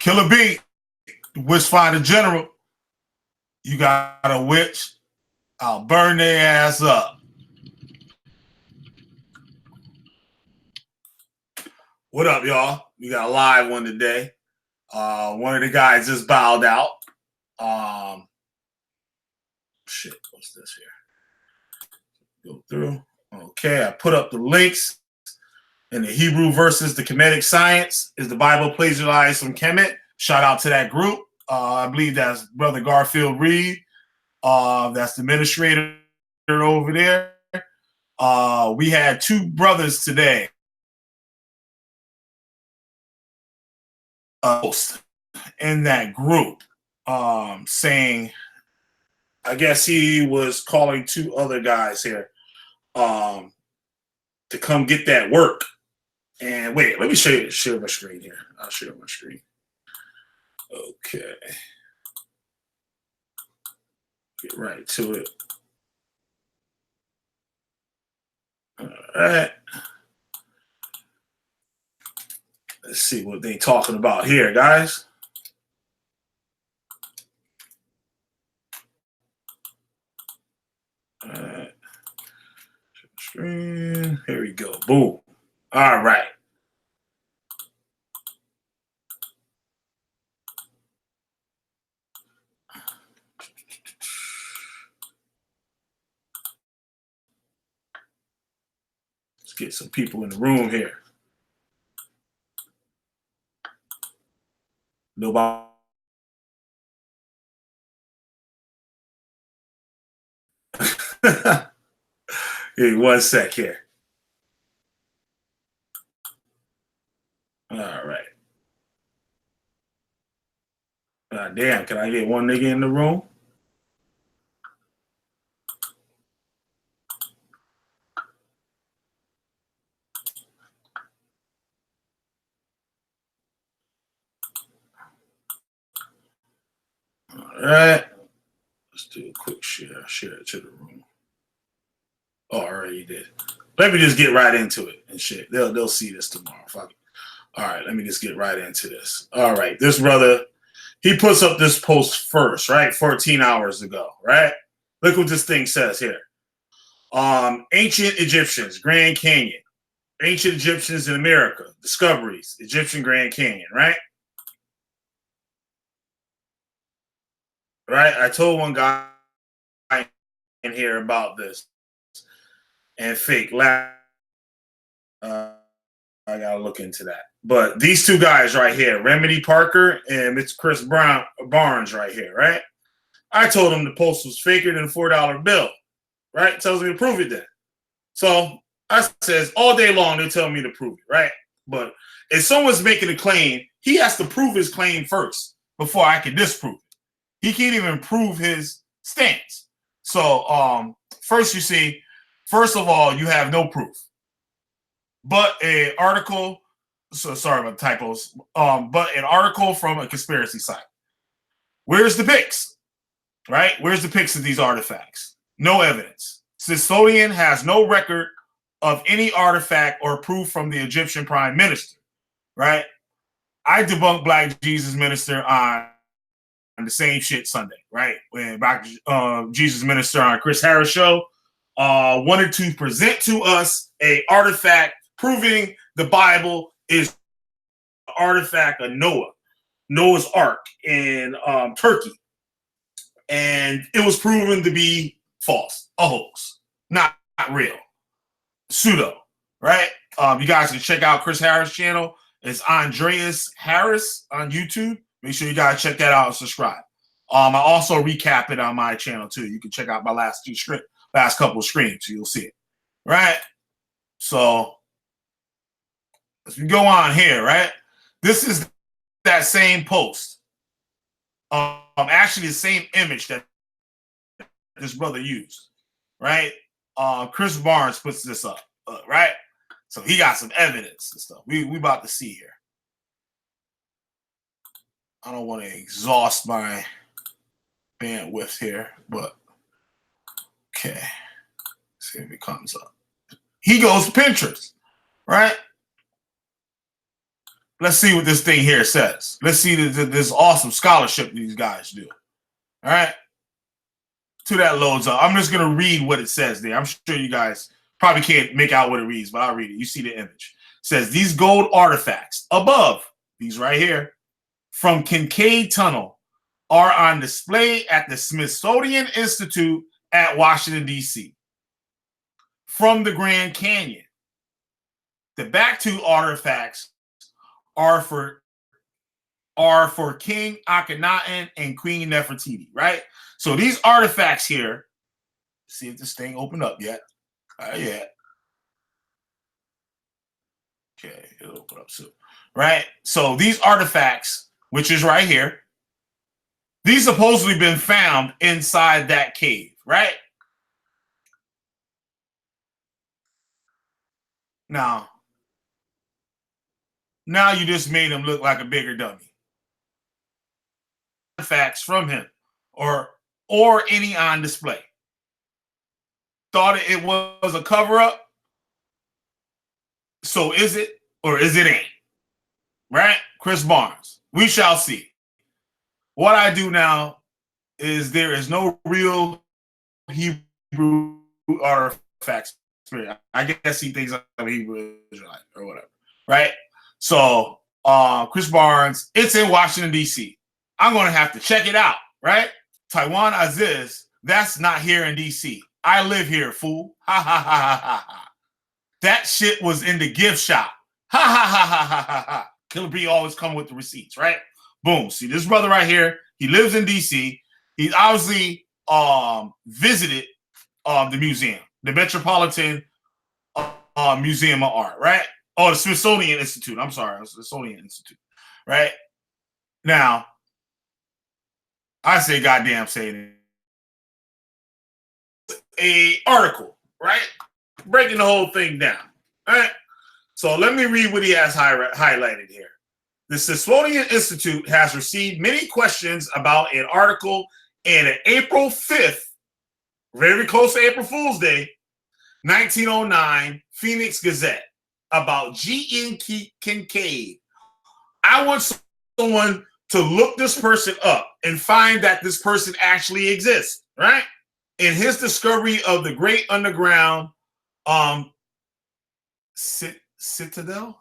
Killah B, Witchfinder General. You got a witch, I'll burn their ass up. What up, y'all? We got a live one today. One of the guys just bowed out. Shit, what's this here? Go through. Okay, I put up the links. In the Hebrew versus the Kemetic science, is the Bible plagiarized from Kemet? Shout out to that group. I believe that's Brother Garfield Reed. That's the administrator over there. We had two brothers today. In that group, saying, I guess he was calling two other guys here to come get that work. And wait, let me share my screen here. I'll share my screen. Okay. Get right to it. All right. Let's see what they talking about here, guys. All right. Screen. Here we go. Boom. All right. Let's get some people in the room here. Nobody. Hey, one sec here. All right. Damn, can I get one nigga in the room? All right. Let's do a quick share. Share it to the room. Oh, I already did. Let me just get right into it and shit. They'll see this tomorrow. Fuck it. All right, let me just get right into this. All right, this brother, he puts up this post first, right? 14 hours ago, right? Look what this thing says here. Ancient Egyptians, Grand Canyon. Ancient Egyptians in America, discoveries, Egyptian Grand Canyon, right? Right? I told one guy in here about this and fake laugh. I gotta look into that. But these two guys right here, Remedy Parker and Mr. Chris Barnes right here, right? I told him the post was faker than a $4 bill, right? Tells me to prove it then. So I says all day long they're telling me to prove it, right? But if someone's making a claim, he has to prove his claim first before I can disprove it. He can't even prove his stance. So first you see, first of all, you have no proof. But an article, so sorry about the typos, but an article from a conspiracy site. Where's the pics? Right? Where's the pics of these artifacts? No evidence. Smithsonian has no record of any artifact or proof from the Egyptian prime minister. Right? I debunked Black Jesus Minister on the same shit Sunday, right? When Black Jesus Minister on Chris Harris show wanted to present to us a artifact proving the Bible is an artifact of Noah's Ark in Turkey. And it was proven to be false, a hoax, not real, pseudo, right? You guys can check out Chris Harris' channel. It's Andreas Harris on YouTube. Make sure you guys check that out and subscribe. I also recap it on my channel too. You can check out my last couple of streams. You'll see it, right? So as we go on here, right? This is that same post. Actually the same image that this brother used, right? Chris Barnes puts this up, right? So he got some evidence and stuff. We about to see here. I don't want to exhaust my bandwidth here, but okay. See if it comes up. He goes to Pinterest, right? Let's see what this thing here says. Let's see this awesome scholarship these guys do. All right. Till that loads up, I'm just going to read what it says there. I'm sure you guys probably can't make out what it reads, but I'll read it. You see the image. It says, these gold artifacts above, these right here, from Kincaid Tunnel are on display at the Smithsonian Institute at Washington, D.C. From the Grand Canyon. The back two artifacts are for King Akhenaten and Queen Nefertiti, right? So these artifacts here, see if this thing opened up yet. Yeah. Okay, it'll open up soon, right? So these artifacts, which is right here, these supposedly been found inside that cave, right? Now you just made him look like a bigger dummy. Artifacts from him or any on display. Thought it was a cover-up. So is it or is it ain't? Right? Chris Barnes. We shall see. What I do now is there is no real Hebrew artifacts. I guess he thinks I'm a Hebrew Israelite or whatever. Right? So Chris Barnes, it's in Washington, D.C. I'm going to have to check it out. Right? Taiwan Aziz, that's not here in D.C. I live here, fool. Ha ha ha ha ha ha. That shit was in the gift shop. Ha ha ha ha ha ha ha. Killah B always come with the receipts, right? Boom. See this brother right here. He lives in DC. He's obviously visited the museum, the Metropolitan Museum of Art, right? Oh, the Smithsonian Institute. I'm sorry, the Smithsonian Institute, right? Now, I say goddamn saying a article, right? Breaking the whole thing down. All right. So let me read what he has highlighted here. The Smithsonian Institute has received many questions about an article in an April 5th, very close to April Fool's Day, 1909 Phoenix Gazette about G.N. Kincaid. I want someone to look this person up and find that this person actually exists, right? In his discovery of the great underground citadel,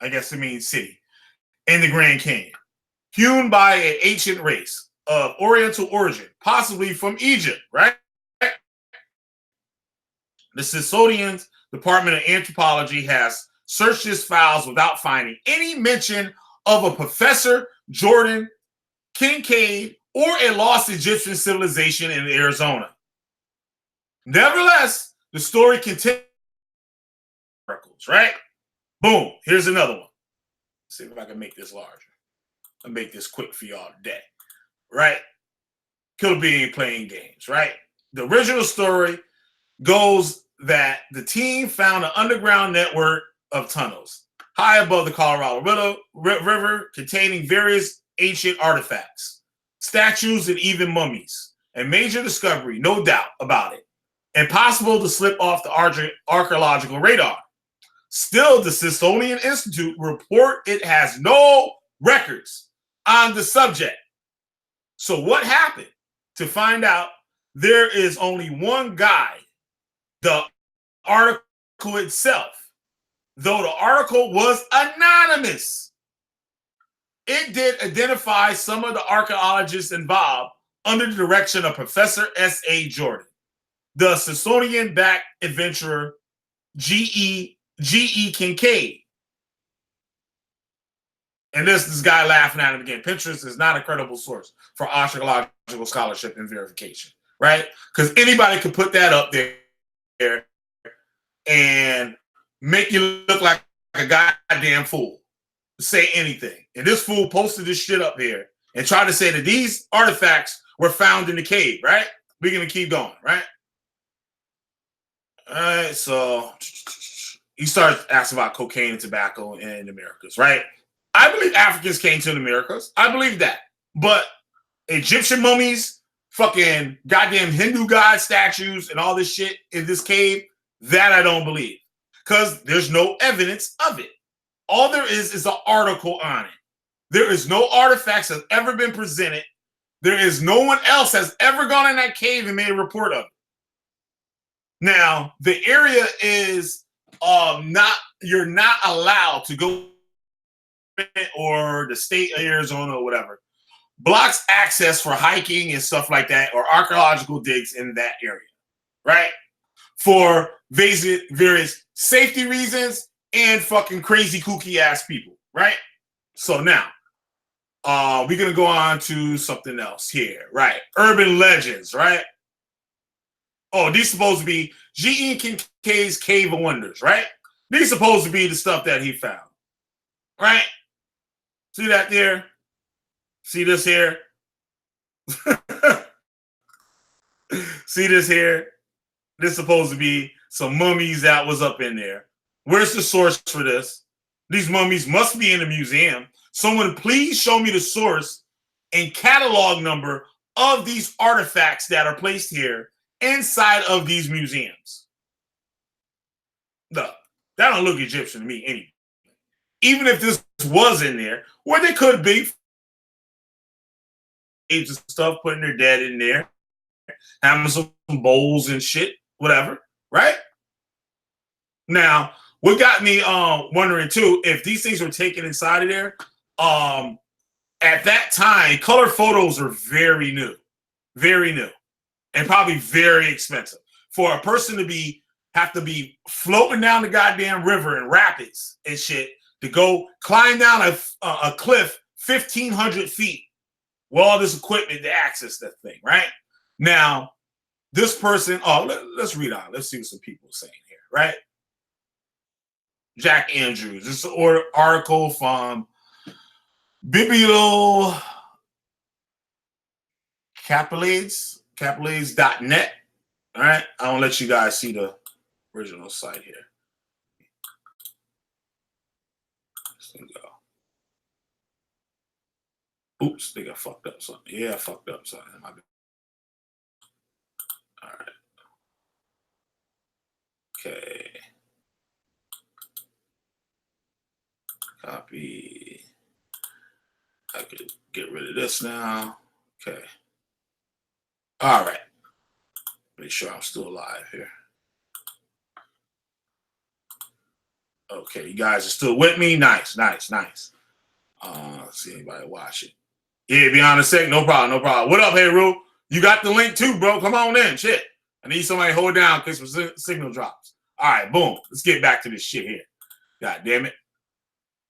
I guess it means city, in the Grand Canyon, hewn by an ancient race of Oriental origin, possibly from Egypt, right? The Smithsonian Department of Anthropology has searched his files without finding any mention of a Professor Jordan Kincaid or a lost Egyptian civilization in Arizona. Nevertheless, the story continues. Right? Boom. Here's another one. Let's see if I can make this larger. I'll make this quick for y'all today. Right? Killah B ain't playing games, right? The original story goes that the team found an underground network of tunnels high above the Colorado River containing various ancient artifacts, statues, and even mummies. A major discovery, no doubt about it. Impossible to slip off the archaeological radar. Still, the Smithsonian Institute report it has no records on the subject. So what happened? To find out, there is only one guide, the article itself. Though the article was anonymous, it did identify some of the archaeologists involved under the direction of Professor S.A. Jordan, the Smithsonian-backed adventurer G.E. Kincaid. And this guy laughing at him again. Pinterest is not a credible source for archaeological scholarship and verification, right? Because anybody could put that up there and make you look like a goddamn fool. Say anything. And this fool posted this shit up here and tried to say that these artifacts were found in the cave, right? We're going to keep going, right? All right, so he starts asking about cocaine and tobacco in the Americas, right? I believe Africans came to the Americas. I believe that. But Egyptian mummies, fucking goddamn Hindu god statues, and all this shit in this cave, that I don't believe. Because there's no evidence of it. All there is an article on it. There is no artifacts that's ever been presented. There is no one else has ever gone in that cave and made a report of it. Now, the area is you're not allowed to go, or the state of Arizona or whatever blocks access for hiking and stuff like that, or archaeological digs in that area, right? For various safety reasons and fucking crazy kooky ass people, right? So now, we're gonna go on to something else here, right? Urban legends, right? Oh, these supposed to be G.E. Kincaid's Cave of Wonders, right? These supposed to be the stuff that he found, right? See that there? See this here? See this here? This is supposed to be some mummies that was up in there. Where's the source for this? These mummies must be in a museum. Someone please show me the source and catalog number of these artifacts that are placed here inside of these museums. No, that don't look Egyptian to me anyway. Even if this was in there, where they could be and stuff, putting their dead in there, having some bowls and shit, whatever, right? Now, what got me wondering too, if these things were taken inside of there, at that time, color photos are very new, and probably very expensive. For a person to have to be floating down the goddamn river and rapids and shit to go climb down a cliff 1,500 feet with all this equipment to access that thing, right? Now, this person, let's read on. Let's see what some people are saying here, right? Jack Andrews. This is an article from Capillades.net. All right, I won't let you guys see the original site here. Let's go. Oops, I think I fucked up something. Yeah, I fucked up something. All right. Okay. Copy. I could get rid of this now. Okay. All right. Make sure I'm still alive here. Okay, you guys are still with me? Nice. Let's see anybody watching. Yeah, be on a sec. No problem. What up, hey, Rue? You got the link too, bro. Come on in. Shit. I need somebody to hold down in case my signal drops. All right, boom. Let's get back to this shit here. God damn it.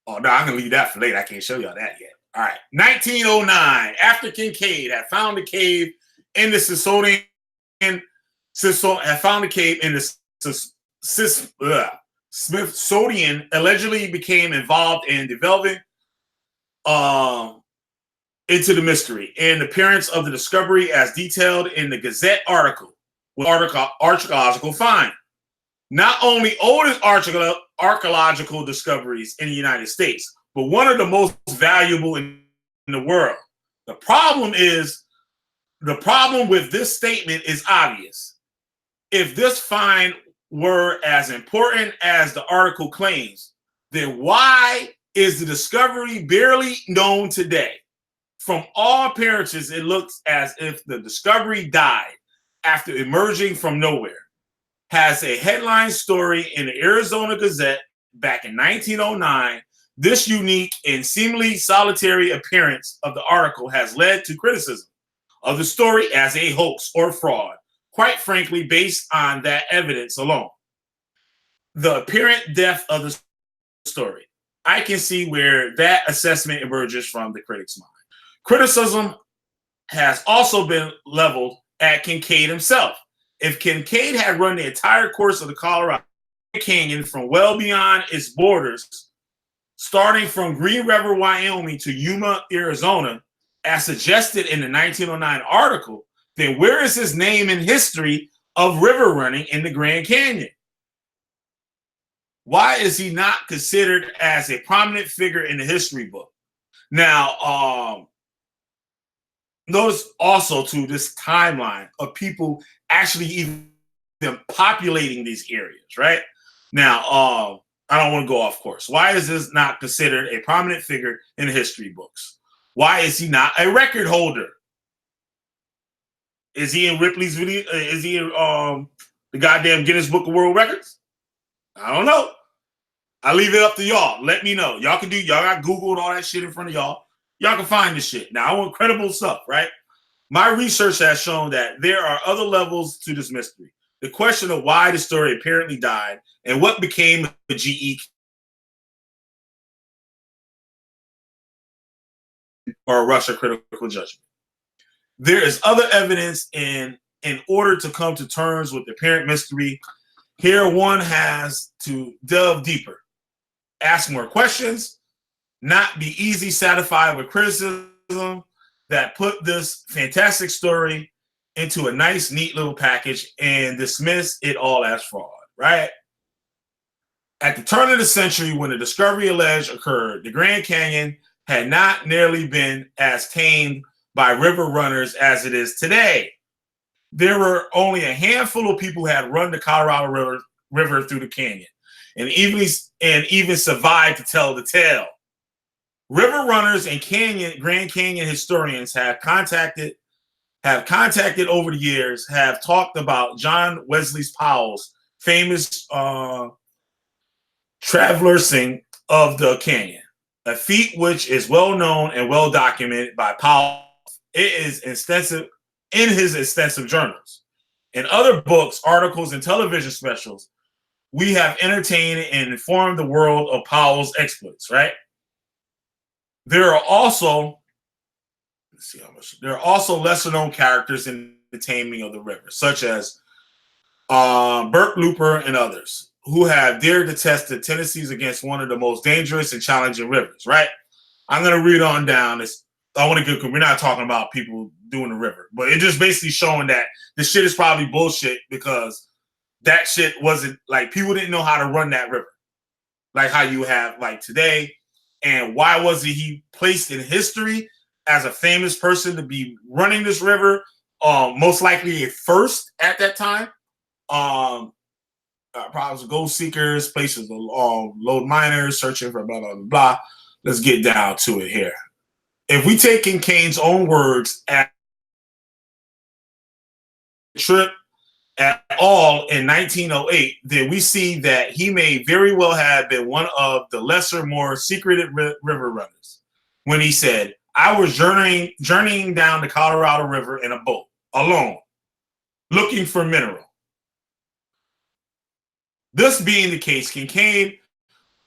Oh, no, I'm going to leave that for later. I can't show y'all that yet. All right. 1909, after Kincaid had found the cave in the Smithsonian, Smithsonian allegedly became involved in developing into the mystery and appearance of the discovery as detailed in the Gazette article with archaeological find. Not only oldest archaeological discoveries in the United States, but one of the most valuable in the world. The problem with this statement is obvious. If this find were as important as the article claims, then why is the discovery barely known today? From all appearances, it looks as if the discovery died after emerging from nowhere. Has a headline story in the Arizona Gazette back in 1909. This unique and seemingly solitary appearance of the article has led to criticism of the story as a hoax or fraud, quite frankly, based on that evidence alone. The apparent death of the story. I can see where that assessment emerges from the critics' mind. Criticism has also been leveled at Kincaid himself. If Kincaid had run the entire course of the Colorado Canyon from well beyond its borders, starting from Green River, Wyoming to Yuma, Arizona, as suggested in the 1909 article, then where is his name in history of river running in the Grand Canyon? Why is he not considered as a prominent figure in the history book? Now, notice also to this timeline of people actually even populating these areas, right? Now, I don't want to go off course. Why is this not considered a prominent figure in history books? Why is he not a record holder? Is he in Ripley's video? Is he in the goddamn Guinness Book of World Records? I don't know. I leave it up to y'all. Let me know. Y'all can do. Y'all got Google and all that shit in front of y'all. Y'all can find this shit. Now, I want credible stuff, right? My research has shown that there are other levels to this mystery. The question of why the story apparently died and what became of the GE or Russia critical judgment. There is other evidence in order to come to terms with the apparent mystery. Here one has to delve deeper, ask more questions, not be easy satisfied with criticism that put this fantastic story into a nice, neat little package and dismiss it all as fraud, right? At the turn of the century, when the discovery alleged occurred, the Grand Canyon had not nearly been as tamed by river runners as it is today. There were only a handful of people who had run the Colorado River through the canyon and even survived to tell the tale. River runners and Grand Canyon historians have contacted over the years, have talked about John Wesley Powell's famous traversing of the canyon, a feat which is well known and well documented by Powell. It is extensive in his extensive journals. In other books, articles, and television specials, we have entertained and informed the world of Powell's exploits, right? There are also, lesser known characters in the taming of the river, such as Bert Looper and others, who have dared to test the tendencies against one of the most dangerous and challenging rivers, right? I'm going to read on down this. I want to get, we're not talking about people doing the river, but it's just basically showing that this shit is probably bullshit because that shit wasn't, like, people didn't know how to run that river like how you have like today. And why wasn't he placed in history as a famous person to be running this river? Most likely a first at that time. Problems with gold seekers, places of load miners, searching for blah, blah, blah, blah. Let's get down to it here. If we take Kincaid's own words at trip at all in 1908, then we see that he may very well have been one of the lesser, more secretive river runners when he said, I was journeying down the Colorado River in a boat, alone, looking for mineral. This being the case, Kincaid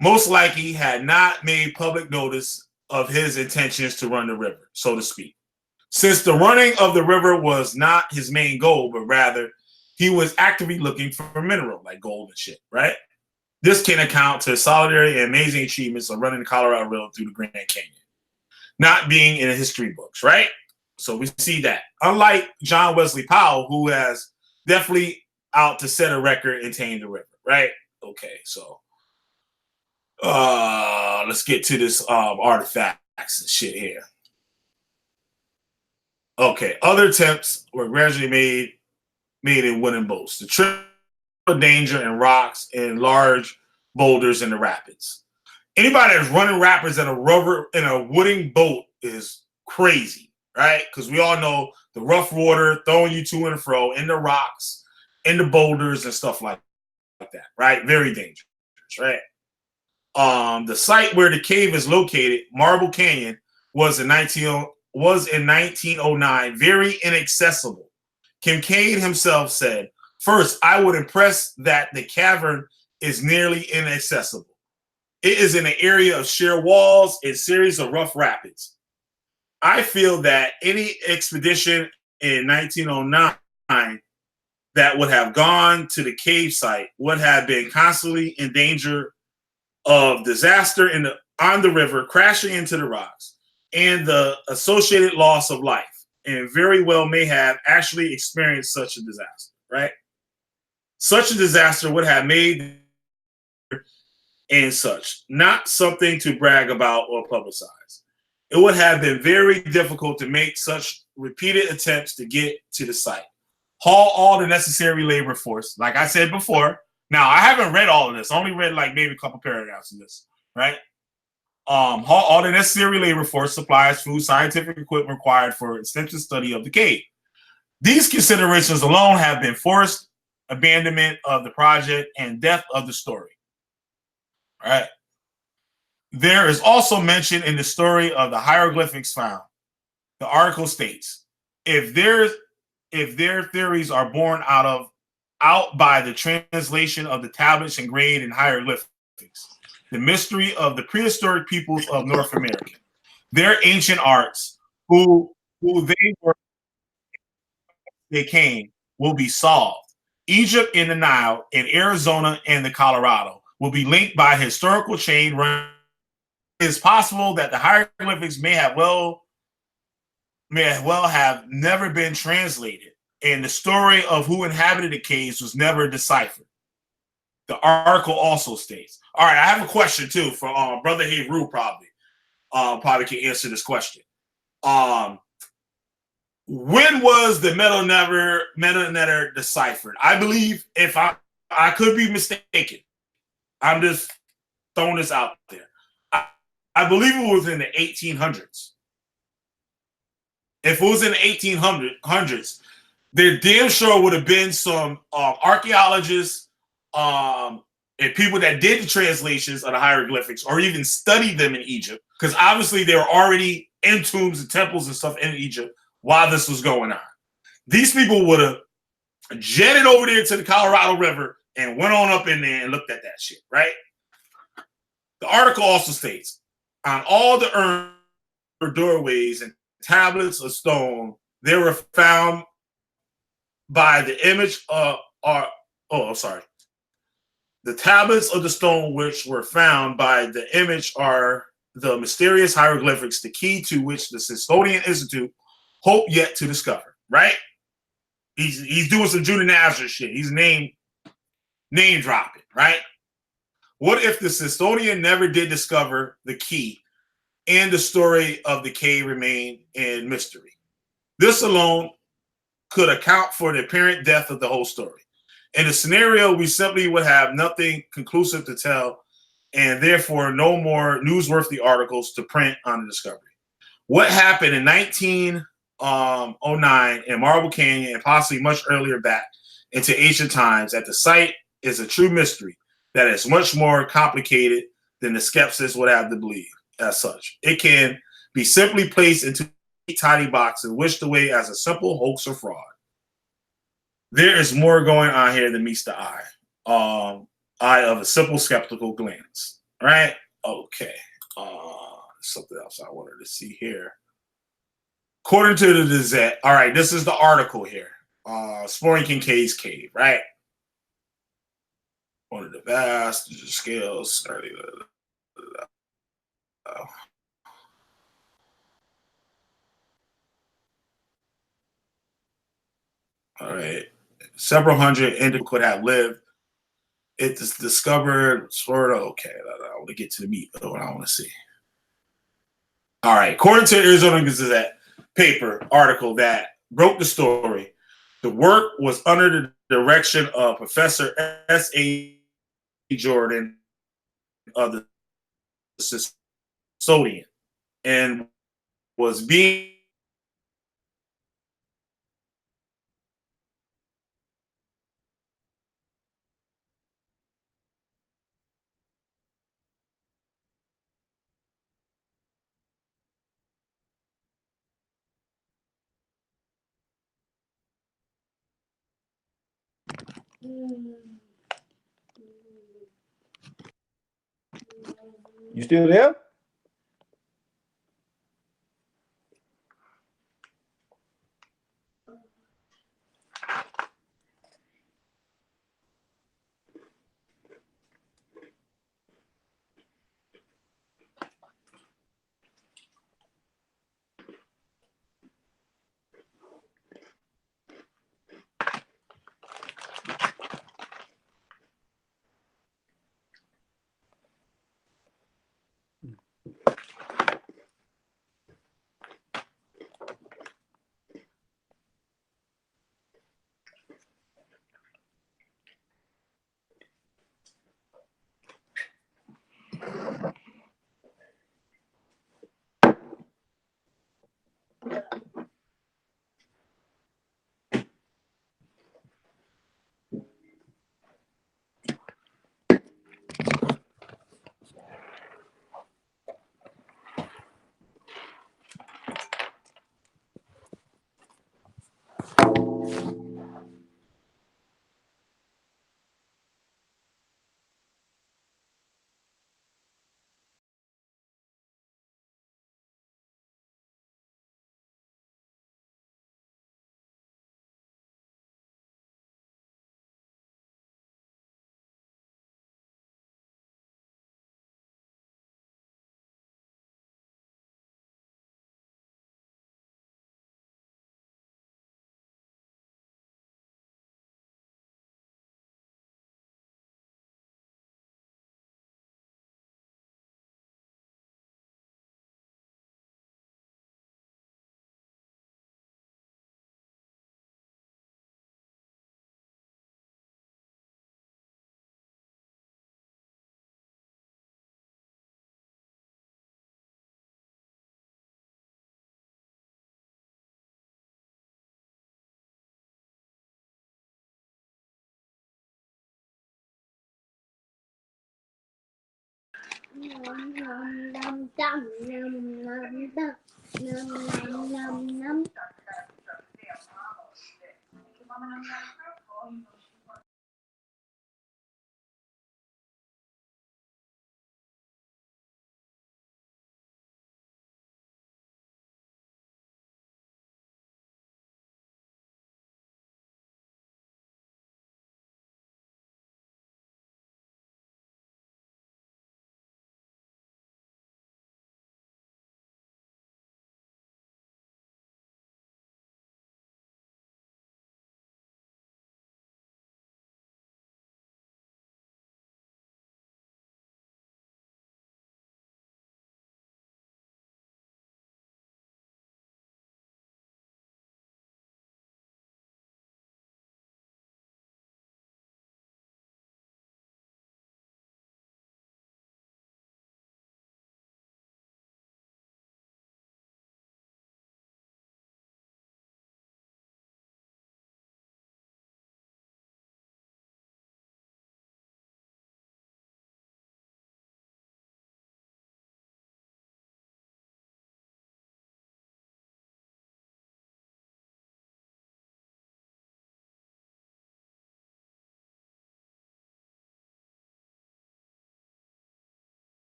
most likely had not made public notice of his intentions to run the river, so to speak. Since the running of the river was not his main goal, but rather he was actively looking for mineral like gold and shit, right? This can account to solitary and amazing achievements of running the Colorado River through the Grand Canyon, not being in the history books, right? So we see that. Unlike John Wesley Powell, who has definitely out to set a record and tame the river, right? Okay, so let's get to this artifacts and shit here. Okay, other attempts were gradually made in wooden boats. The trip of danger and rocks and large boulders in the rapids. Anybody that's running rapids in a wooden boat is crazy, right? Because we all know the rough water throwing you to and fro in the rocks, in the boulders and stuff like that, right? Very dangerous, right? The site where the cave is located, Marble Canyon, was in 1909 very inaccessible. Kincaid himself said, first, I would impress that the cavern is nearly inaccessible. It is in an area of sheer walls and series of rough rapids. I feel that any expedition in 1909 that would have gone to the cave site would have been constantly in danger of disaster on the river, crashing into the rocks, and the associated loss of life, and very well may have actually experienced such a disaster, right? Such a disaster would have made and such, not something to brag about or publicize. It would have been very difficult to make such repeated attempts to get to the site. Haul all the necessary labor force. Like I said before, Now, I haven't read all of this. I only read like maybe a couple paragraphs of this, right? All the necessary labor force, supplies, food, scientific equipment required for extensive study of the cave. These considerations alone have been forced abandonment of the project and death of the story. All right. There is also mention in the story of the hieroglyphics found. The article states, if their theories are born out by the translation of the tablets engraved in hieroglyphics, the mystery of the prehistoric peoples of North America, their ancient arts, who they came, will be solved. Egypt and the Nile, and Arizona and the Colorado will be linked by a historical chain. It is possible that the hieroglyphics may well have never been translated, and the story of who inhabited the caves was never deciphered. The article also states. All right, I have a question too for Brother Heru. Probably can answer this question. When was the Metal Netter deciphered? I believe, if I could be mistaken, I'm just throwing this out there. I believe it was in the 1800s. If it was in the 1800s, there damn sure would have been some archaeologists and people that did the translations of the hieroglyphics or even studied them in Egypt, because obviously they were already in tombs and temples and stuff in Egypt while this was going on. These people would have jetted over there to the Colorado River and went on up in there and looked at that shit, right? The article also states, on all the urns or doorways and tablets of stone, they were found by the image of the tablets of the stone which were found by the image are the mysterious hieroglyphics, the key to which the Smithsonian Institute hope yet to discover. Right? He's doing some Judah Nazareth shit. He's name dropping. Right? What if the Smithsonian never did discover the key and the story of the cave remained in mystery? This alone could account for the apparent death of the whole story. In the scenario, we simply would have nothing conclusive to tell, and therefore no more newsworthy articles to print on the discovery. What happened in 1909 in Marble Canyon, and possibly much earlier back into ancient times at the site, is a true mystery that is much more complicated than the skeptics would have to believe. As such, it can be simply placed into a tiny box and wished away as a simple hoax or fraud. There is more going on here than meets the eye. Eye of a simple skeptical glance. Right? Okay. Something else I wanted to see here. According to the Gazette, all right, this is the article here. Exploring Kincaid's Cave, right? One of the vast scales. All right. Several hundred individuals could have lived. It is discovered, sort of. Okay, I want to get to the meat of what I want to see. All right. According to Arizona Gazette paper article that broke the story, the work was under the direction of Professor S.A. Jordan of the Smithsonian and was being You still there?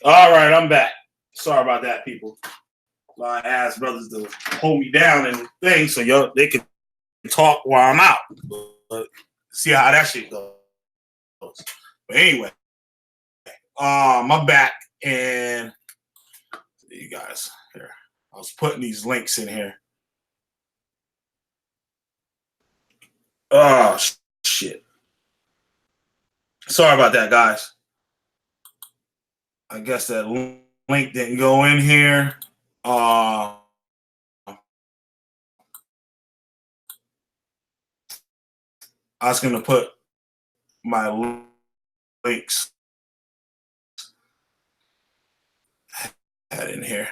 All right, I'm back. Sorry about that, people. I asked brothers to hold me down and things so they can talk while I'm out. But see how that shit goes. But anyway, I'm back and you guys here. I was putting these links in here. Oh shit. Sorry about that, guys. I guess that link didn't go in here. I was gonna put my links in here.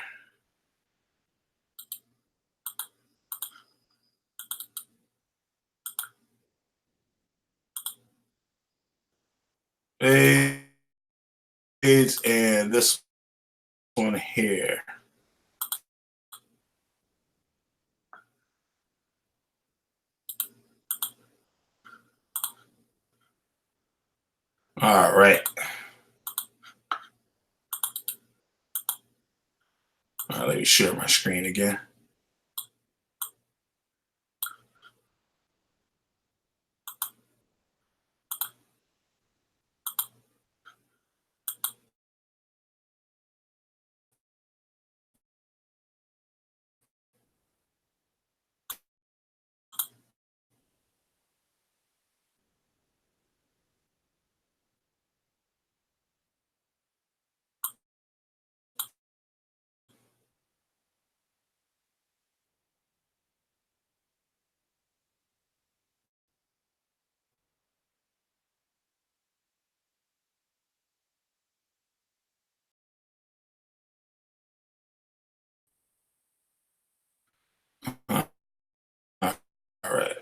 Page and this one here. All right. Let me share my screen again. All right.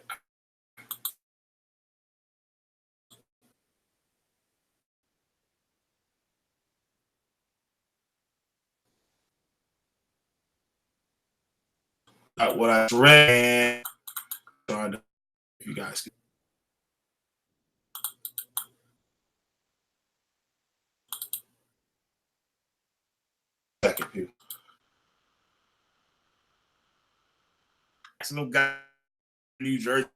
What I read. If you guys can. Second, people. Maximum guy in New Jersey.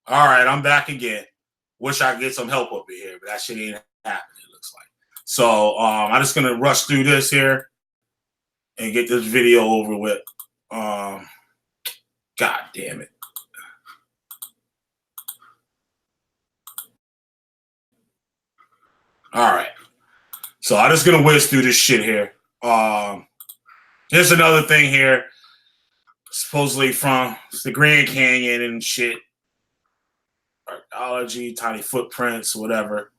All right, I'm back again. Wish I could get some help up in here, but that shit ain't happening, it looks like. So I'm just gonna rush through this here and get this video over with. God damn it. All right. So I'm just gonna whiz through this shit here. Here's another thing here, supposedly from the Grand Canyon and shit. Archaeology, tiny footprints, whatever.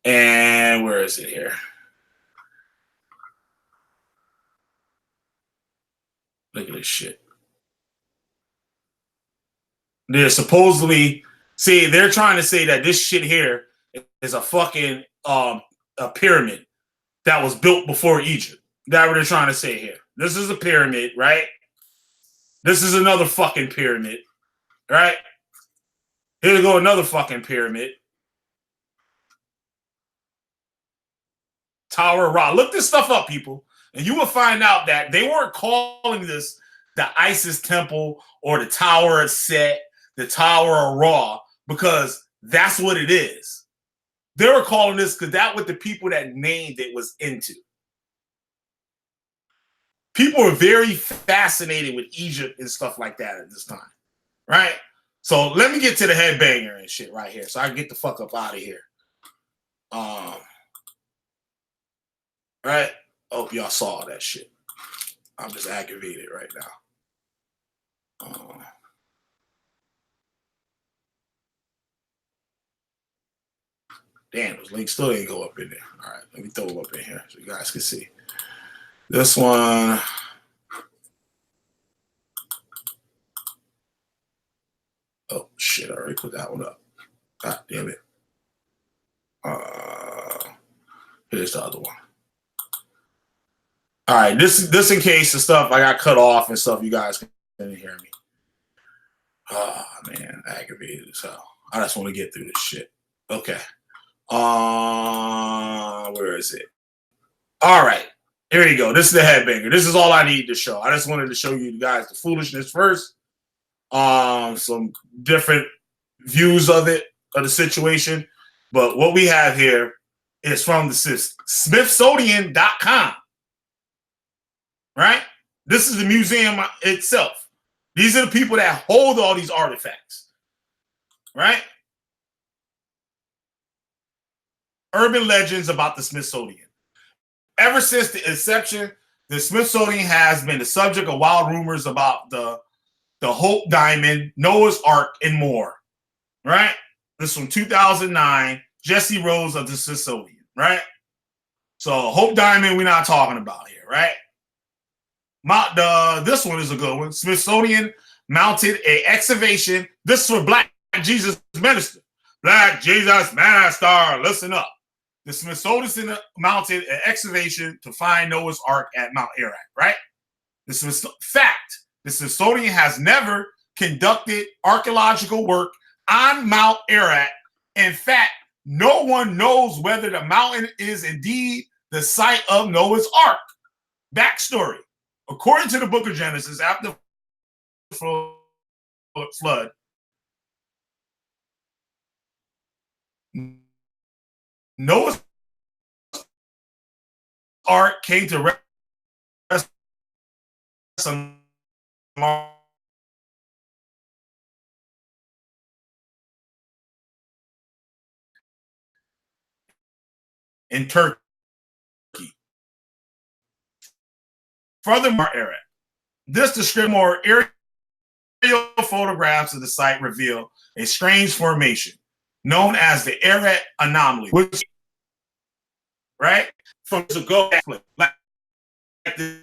And where is it here? Look at this shit. They're supposedly they're trying to say that this shit here is a fucking a pyramid that was built before Egypt. That's what they're trying to say here. This is a pyramid, right? This is another fucking pyramid, right? Here we go, another fucking pyramid. Tower of Ra. Look this stuff up, people, and you will find out that they weren't calling this the Isis Temple or the Tower of Set, the Tower of Ra, because that's what it is. They were calling this because that's what the people that named it was into. People are very fascinated with Egypt and stuff like that at this time, right? So let me get to the headbanger and shit right here so I can get the fuck up out of here. Right? Hope y'all saw that shit. I'm just aggravated right now. Damn, those links still didn't go up in there. All right, let me throw them up in here so you guys can see. This one. Oh, shit, I already put that one up. God damn it. Here's the other one. All right, this in case the stuff I got cut off and stuff, you guys couldn't hear me. Oh, man, aggravated as hell. I just want to get through this shit. Okay. Where is it? All right. Here you go. This is the headbanger. This is all I need to show. I just wanted to show you guys the foolishness first. Some different views of it, of the situation. But what we have here is from the Smithsonian.com. Right? This is the museum itself. These are the people that hold all these artifacts. Right? Urban legends about the Smithsonian. Ever since the inception, the Smithsonian has been the subject of wild rumors about the Hope Diamond, Noah's Ark, and more. Right? This is from 2009. Jesse Rose of the Smithsonian. Right? So Hope Diamond, we're not talking about here. Right? This one is a good one. Smithsonian mounted an excavation. This is for Black Jesus Minister. Black Jesus Minister, listen up. The Smithsonian mounted an excavation to find Noah's Ark at Mount Ararat, right? This is fact. The Smithsonian has never conducted archaeological work on Mount Ararat. In fact, no one knows whether the mountain is indeed the site of Noah's Ark. Backstory. According to the book of Genesis, after the flood, Noah's Ark came to rest in Turkey. Furthermore, Ararat. This description more aerial photographs of the site reveal a strange formation known as the Ararat anomaly, which, right, from to go like the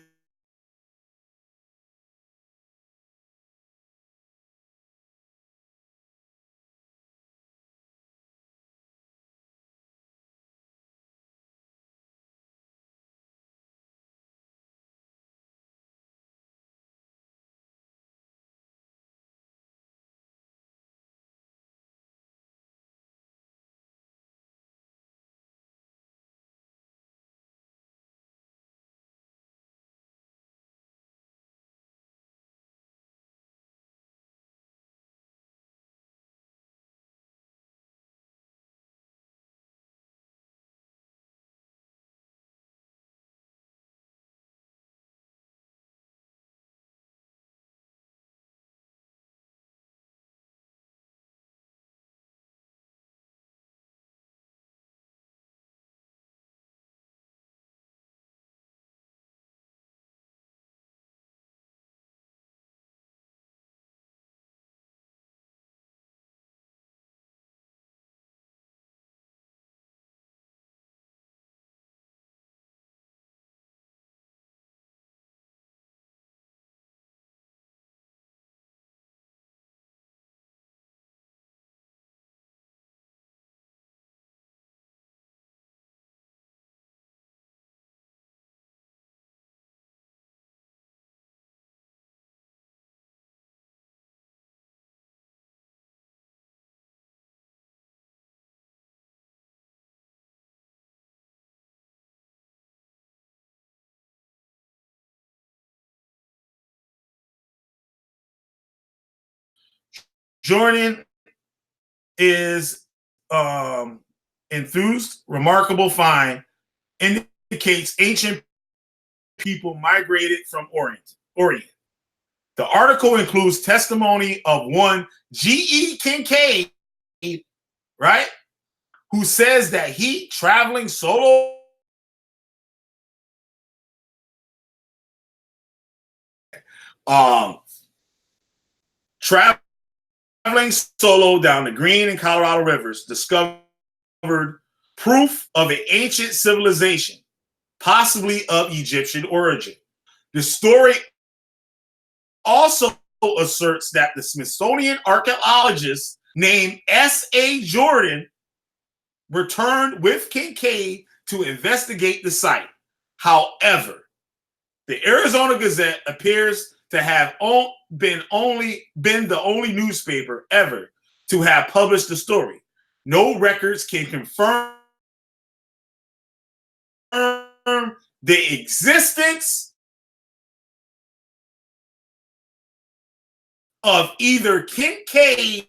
Jordan is enthused, remarkable find indicates ancient people migrated from Orient. The article includes testimony of one G.E. Kincaid, right, who says that he traveling solo traveling solo down the Green and Colorado rivers discovered proof of an ancient civilization, possibly of Egyptian origin. The story also asserts that the Smithsonian archaeologist named S.A. Jordan returned with Kincaid to investigate the site. However, the Arizona Gazette appears to have been the only newspaper ever to have published the story. No records can confirm the existence of either Kincaid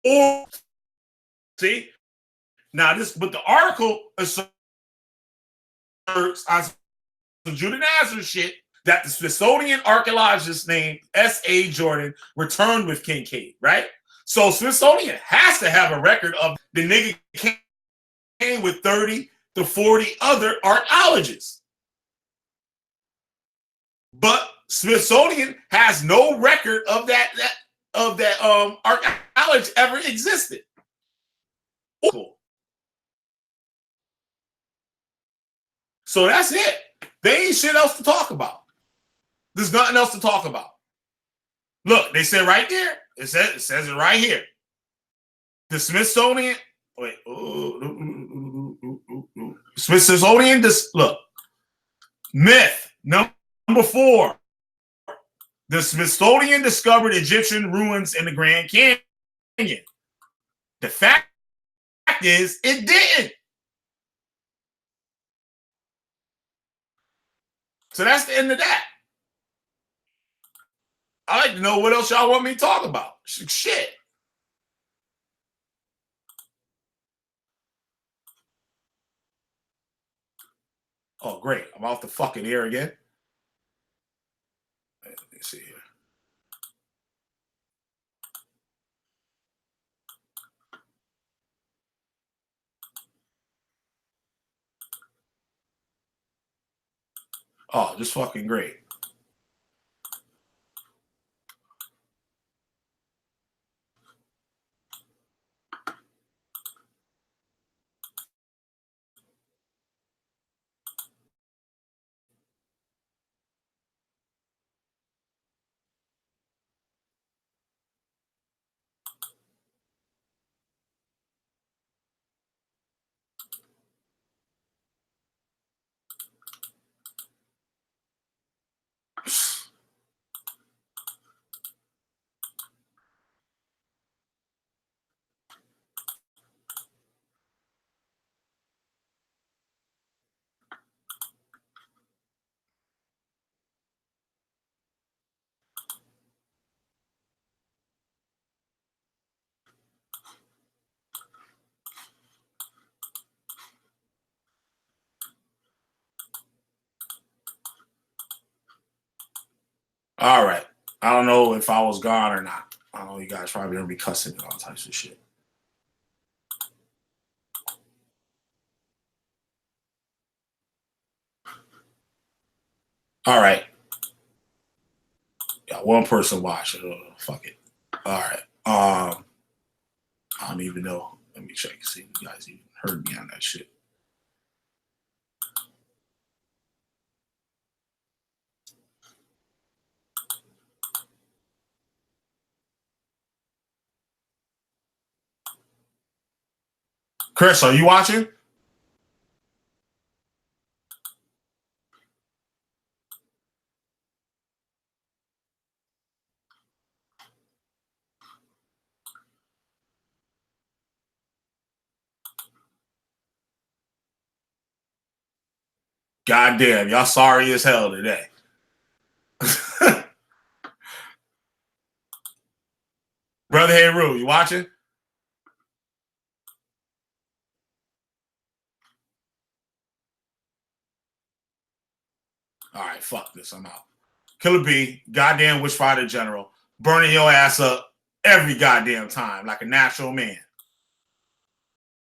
or see now this, but the article asserts on some Judah Nazareth shit that the Smithsonian archaeologist named S.A. Jordan returned with Kincaid, right? So Smithsonian has to have a record of the nigga came with 30 to 40 other archaeologists. But Smithsonian has no record of that archaeology ever existed. So that's it. There ain't shit else to talk about. There's nothing else to talk about. Look, they said right there. It says it right here. The Smithsonian. Wait. Smithsonian. Look. Myth number 4. The Smithsonian discovered Egyptian ruins in the Grand Canyon. The fact is, it didn't. So that's the end of that. I'd like to know what else y'all want me to talk about. Shit. Oh, great. I'm off the fucking air again. Let me see here. Oh, just fucking great. All right. I don't know if I was gone or not. I don't know. You guys probably gonna be cussing and all types of shit. All right. Got one person watching. Oh, fuck it. All right. I don't even know. Let me check and see if you guys even heard me on that shit. Chris, are you watching? Goddamn, y'all sorry as hell today. Brother Heru, you watching? All right, fuck this. I'm out. Killah B, goddamn Witchfinder General, burning your ass up every goddamn time like a natural man.